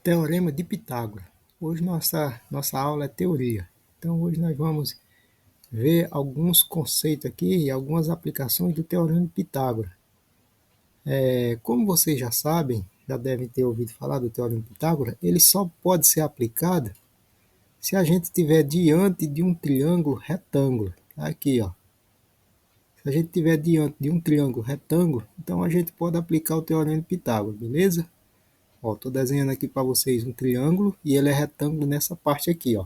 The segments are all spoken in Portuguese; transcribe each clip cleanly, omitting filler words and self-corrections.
Teorema de Pitágoras. Hoje nossa aula é teoria. Então hoje nós vamos ver alguns conceitos aqui e algumas aplicações do Teorema de Pitágoras. Como vocês já sabem, já devem ter ouvido falar do Teorema de Pitágoras, ele só pode ser aplicado se a gente estiver diante de um triângulo retângulo. Aqui, ó. Se a gente estiver diante de um triângulo retângulo, então a gente pode aplicar o Teorema de Pitágoras, beleza? Ó, estou desenhando aqui para vocês um triângulo e ele é retângulo nessa parte aqui, ó.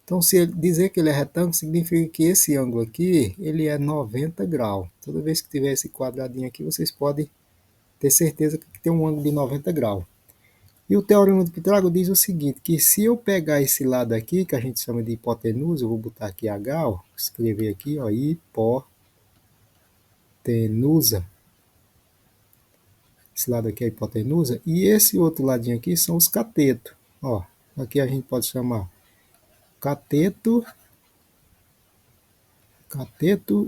Então, se ele dizer que ele é retângulo, significa que esse ângulo aqui, ele é 90 graus. Toda vez que tiver esse quadradinho aqui, vocês podem ter certeza que tem um ângulo de 90 graus. E o Teorema de Pitágoras diz o seguinte, que se eu pegar esse lado aqui, que a gente chama de hipotenusa, eu vou botar aqui H, ó, escrever aqui, ó, hipotenusa. Esse lado aqui é a hipotenusa, e esse outro ladinho aqui são os catetos. Ó, aqui a gente pode chamar cateto,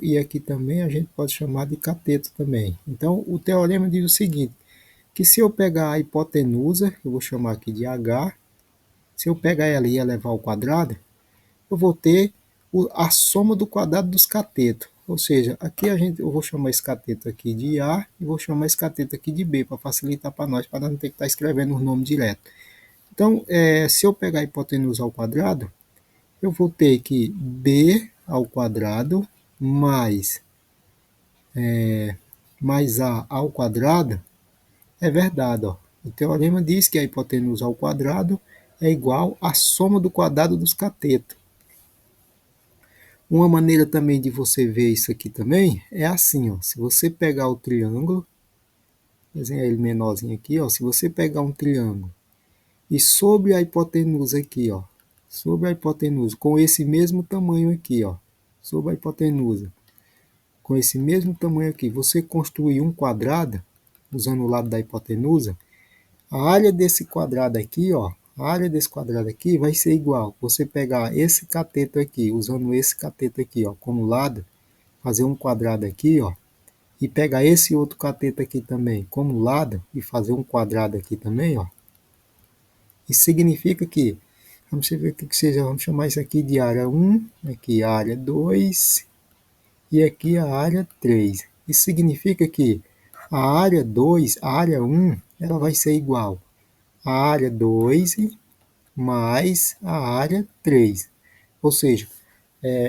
e aqui também a gente pode chamar de cateto também. Então, o teorema diz o seguinte, que se eu pegar a hipotenusa, eu vou chamar aqui de H, se eu pegar ela e elevar ao quadrado, eu vou ter a soma do quadrado dos catetos. Ou seja, aqui eu vou chamar esse cateto aqui de A e vou chamar esse cateto aqui de B, para facilitar para nós, para não ter que estar escrevendo os nomes direto. Então, se eu pegar a hipotenusa ao quadrado, eu vou ter que B ao quadrado mais A ao quadrado é verdade. Ó. O teorema diz que a hipotenusa ao quadrado é igual à soma do quadrado dos catetos. Uma maneira também de você ver isso aqui também é assim, ó. Se você pegar o triângulo, desenhar ele menorzinho aqui, ó. Se você pegar um triângulo e sobre a hipotenusa aqui, ó, sobre a hipotenusa, com esse mesmo tamanho aqui, ó, sobre a hipotenusa, com esse mesmo tamanho aqui, você construir um quadrado, usando o lado da hipotenusa, a área desse quadrado aqui, ó, a área desse quadrado aqui vai ser igual. Você pegar esse cateto aqui, usando esse cateto aqui, ó, como lado, fazer um quadrado aqui, ó, e pegar esse outro cateto aqui também como lado e fazer um quadrado aqui também, ó. Isso significa que, vamos ver o que seja, vamos chamar isso aqui de área 1, aqui a área 2 e aqui a área 3. Isso significa que a área 2, a área 1, ela vai ser igual a área 2 mais a área 3. Ou seja,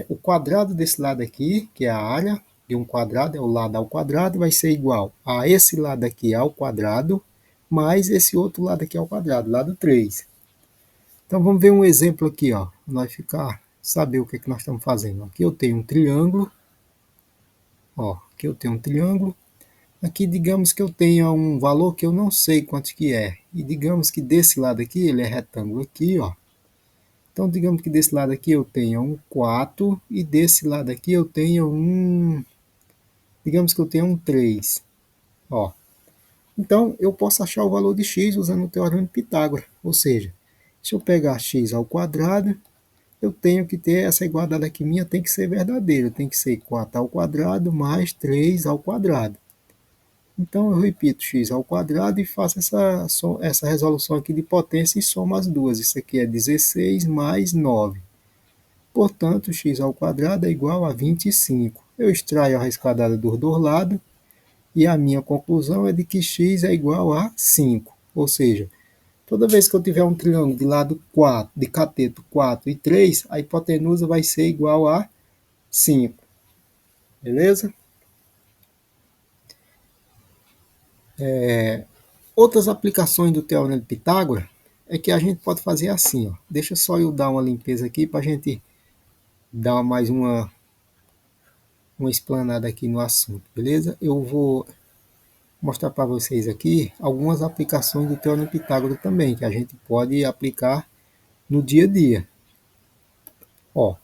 o quadrado desse lado aqui, que é a área de um quadrado, é o lado ao quadrado, vai ser igual a esse lado aqui ao quadrado, mais esse outro lado aqui ao quadrado, lado 3. Então vamos ver um exemplo aqui, ó, para nós saber o que, que nós estamos fazendo. Aqui eu tenho um triângulo, ó, aqui eu tenho um triângulo. Aqui, digamos que eu tenha um valor que eu não sei quanto que é. E digamos que desse lado aqui, ele é retângulo aqui, ó. Então, digamos que desse lado aqui eu tenha um 4 e desse lado aqui eu tenha digamos que eu tenha um 3, ó. Então, eu posso achar o valor de x usando o teorema de Pitágoras. Ou seja, se eu pegar x ao quadrado, eu tenho que ter essa igualdade aqui minha, tem que ser verdadeira. Tem que ser 4 ao quadrado mais 3 ao quadrado. Então, eu repito x ao quadrado e faço essa resolução aqui de potência e somo as duas. Isso aqui é 16 mais 9. Portanto, x ao quadrado é igual a 25. Eu extraio a raiz quadrada dos dois lados e a minha conclusão é de que x é igual a 5. Ou seja, toda vez que eu tiver um triângulo de lado 4, de cateto 4 e 3, a hipotenusa vai ser igual a 5. Beleza? Outras aplicações do teorema de Pitágoras é que a gente pode fazer assim, ó. Deixa só eu dar uma limpeza aqui para a gente dar mais uma explanada aqui no assunto, beleza? Eu vou mostrar para vocês aqui algumas aplicações do teorema de Pitágoras também, que a gente pode aplicar no dia a dia. Ó,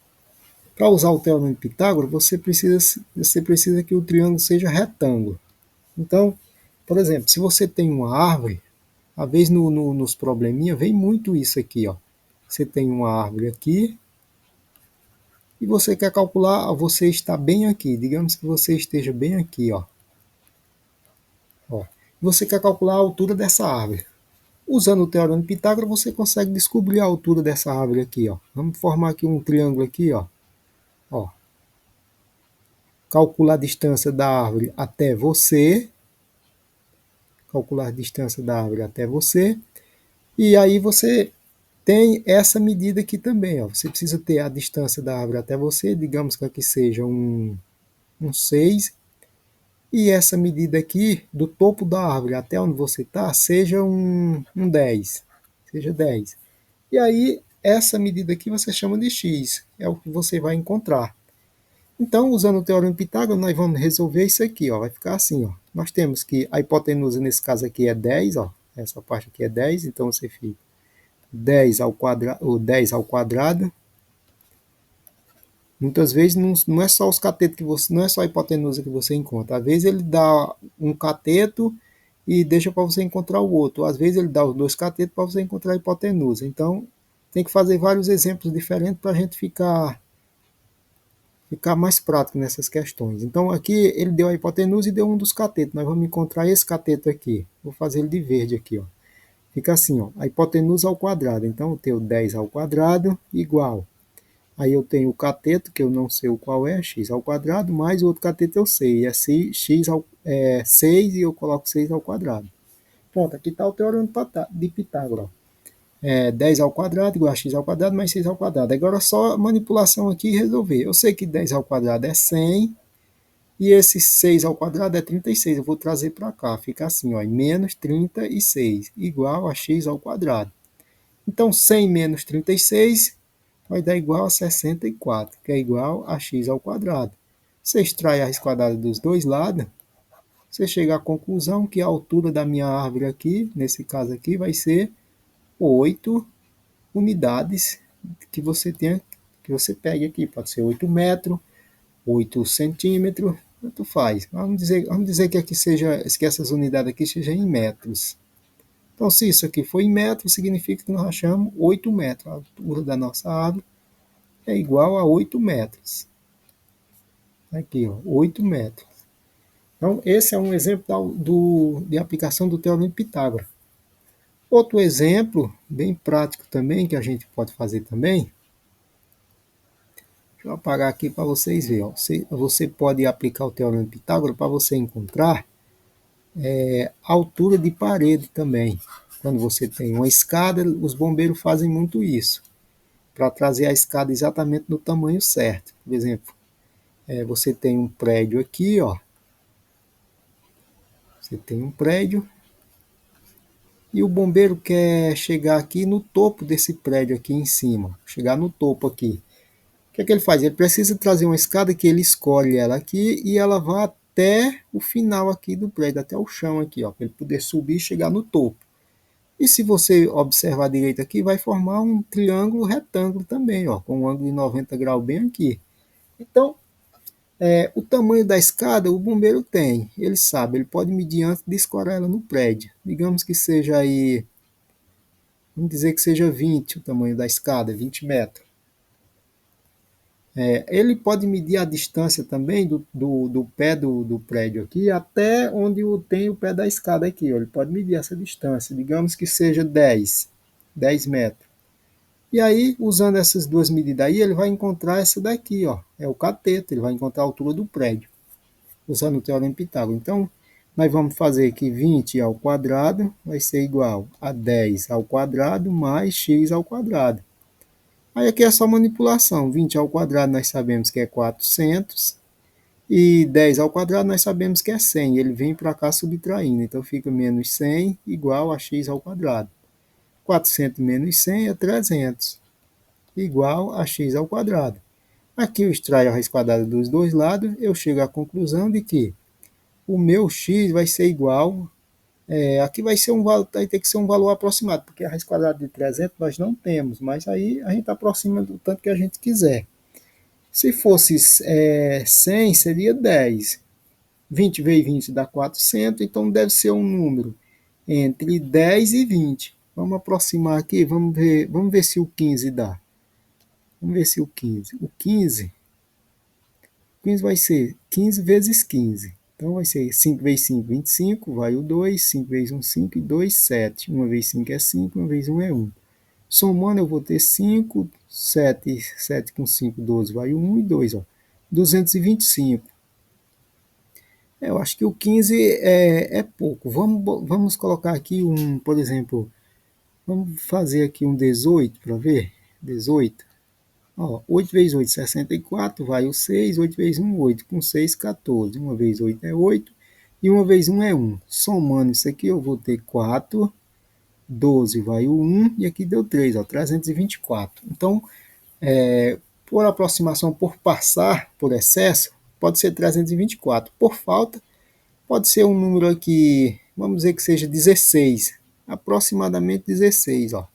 para usar o teorema de Pitágoras, você precisa que o triângulo seja retângulo. Então, por exemplo, se você tem uma árvore, às vezes nos probleminha vem muito isso aqui, ó. Você tem uma árvore aqui e você quer calcular, você está bem aqui, digamos que você esteja bem aqui, ó. Você quer calcular a altura dessa árvore. Usando o Teorema de Pitágoras, você consegue descobrir a altura dessa árvore aqui, ó. Vamos formar aqui um triângulo aqui, ó. Ó. Calcular a distância da árvore até você. Calcular a distância da árvore até você. E aí você tem essa medida aqui também, ó. Você precisa ter a distância da árvore até você, digamos que aqui seja um 6. E essa medida aqui, do topo da árvore até onde você está, seja um 10. Seja 10. E aí, essa medida aqui você chama de x, é o que você vai encontrar. Então, usando o Teorema de Pitágoras, nós vamos resolver isso aqui, ó. Vai ficar assim, ó. Nós temos que a hipotenusa nesse caso aqui é 10, ó. Essa parte aqui é 10, então você fica 10 ao quadrado, ou 10 ao quadrado. Muitas vezes não é só os catetos que você, não é só a hipotenusa que você encontra. Às vezes ele dá um cateto e deixa para você encontrar o outro. Às vezes ele dá os dois catetos para você encontrar a hipotenusa. Então, tem que fazer vários exemplos diferentes para a gente ficar mais prático nessas questões. Então, aqui ele deu a hipotenusa e deu um dos catetos. Nós vamos encontrar esse cateto aqui. Vou fazer ele de verde aqui, ó. Fica assim, ó, a hipotenusa ao quadrado. Então, eu tenho 10 ao quadrado igual. Aí eu tenho o cateto, que eu não sei o qual é, x ao quadrado, mais o outro cateto eu sei, é x ao, 6 e eu coloco 6 ao quadrado. Pronto, aqui está o teorema de Pitágoras. 10 ao quadrado igual a x ao quadrado mais 6 ao quadrado. Agora só manipulação aqui e resolver. Eu sei que 10 ao quadrado é 100 e esse 6 ao quadrado é 36. Eu vou trazer para cá, fica assim, ó, menos 36 igual a x ao quadrado. Então 100 menos 36 vai dar igual a 64, que é igual a x ao quadrado. Você extrai a raiz quadrada dos dois lados, você chega à conclusão que a altura da minha árvore aqui, nesse caso aqui, vai ser 8 unidades que você tenha, que você pegue aqui. Pode ser 8 metros, 8 centímetros, tanto faz. Vamos dizer que aqui seja, que essas unidades aqui sejam em metros. Então, se isso aqui for em metros, significa que nós achamos 8 metros. A altura da nossa árvore é igual a 8 metros. Aqui, ó, 8 metros. Então, esse é um exemplo de aplicação do Teorema de Pitágoras. Outro exemplo, bem prático também, que a gente pode fazer também, deixa eu apagar aqui para vocês verem. Ó. Você pode aplicar o Teorema de Pitágoras para você encontrar altura de parede também. Quando você tem uma escada, os bombeiros fazem muito isso, para trazer a escada exatamente no tamanho certo. Por exemplo, você tem um prédio aqui, ó. Você tem um prédio e o bombeiro quer chegar aqui no topo desse prédio aqui em cima, chegar no topo aqui. O que é que ele faz? Ele precisa trazer uma escada que ele escolhe ela aqui e ela vai até o final aqui do prédio, até o chão aqui, ó, para ele poder subir e chegar no topo. E se você observar direito aqui, vai formar um triângulo retângulo também, ó, com um ângulo de 90 graus bem aqui. Então, o tamanho da escada o bombeiro tem, ele sabe, ele pode medir antes de escorar ela no prédio. Digamos que seja aí, vamos dizer que seja 20 o tamanho da escada, 20 metros. Ele pode medir a distância também do pé do prédio aqui até onde tem o pé da escada aqui. Ó. Ele pode medir essa distância, digamos que seja 10 metros. E aí, usando essas duas medidas aí, ele vai encontrar essa daqui, ó, é o cateto, ele vai encontrar a altura do prédio, usando o Teorema de Pitágoras. Então, nós vamos fazer que 20 ao quadrado vai ser igual a 10 ao quadrado mais x ao quadrado. Aí aqui é só manipulação. 20 ao quadrado nós sabemos que é 400. E 10 ao quadrado nós sabemos que é 100. Ele vem para cá subtraindo. Então fica menos 100 igual a x ao quadrado. 400 menos 100 é 300. Igual a x ao quadrado. Aqui eu extraio a raiz quadrada dos dois lados. Eu chego à conclusão de que o meu x vai ser igual. Aqui vai ter que ser um valor aproximado, porque a raiz quadrada de 300 nós não temos, mas aí a gente aproxima do tanto que a gente quiser. Se fosse 100, seria 10. 20 vezes 20 dá 400, então deve ser um número entre 10 e 20. Vamos aproximar aqui, vamos ver se o 15 dá. Vamos ver se o 15. O 15 vai ser 15 vezes 15. Então vai ser 5 vezes 5, 25, vai o 2, 5 vezes 1, 5 e 2, 7. 1 vezes 5 é 5, 1 vezes 1 é 1. Somando eu vou ter 5, 7, 7 com 5, 12, vai o 1 e 2, ó. 225. Eu acho que o 15 é pouco. Vamos colocar aqui por exemplo, vamos fazer aqui um 18 para ver. 18. Ó, 8 vezes 8, 64, vai o 6, 8 vezes 1, 8, com 6, 14. 1 vezes 8 é 8, e 1 vezes 1 é 1. Somando isso aqui, eu vou ter 4, 12 vai o 1, e aqui deu 3, ó, 324. Então, por aproximação, por passar, por excesso, pode ser 324. Por falta, pode ser um número aqui, vamos dizer que seja 16, aproximadamente 16, ó,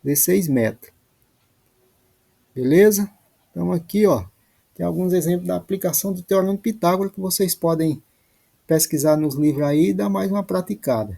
16 metros. Beleza? Então aqui, ó, tem alguns exemplos da aplicação do Teorema de Pitágoras que vocês podem pesquisar nos livros aí e dar mais uma praticada.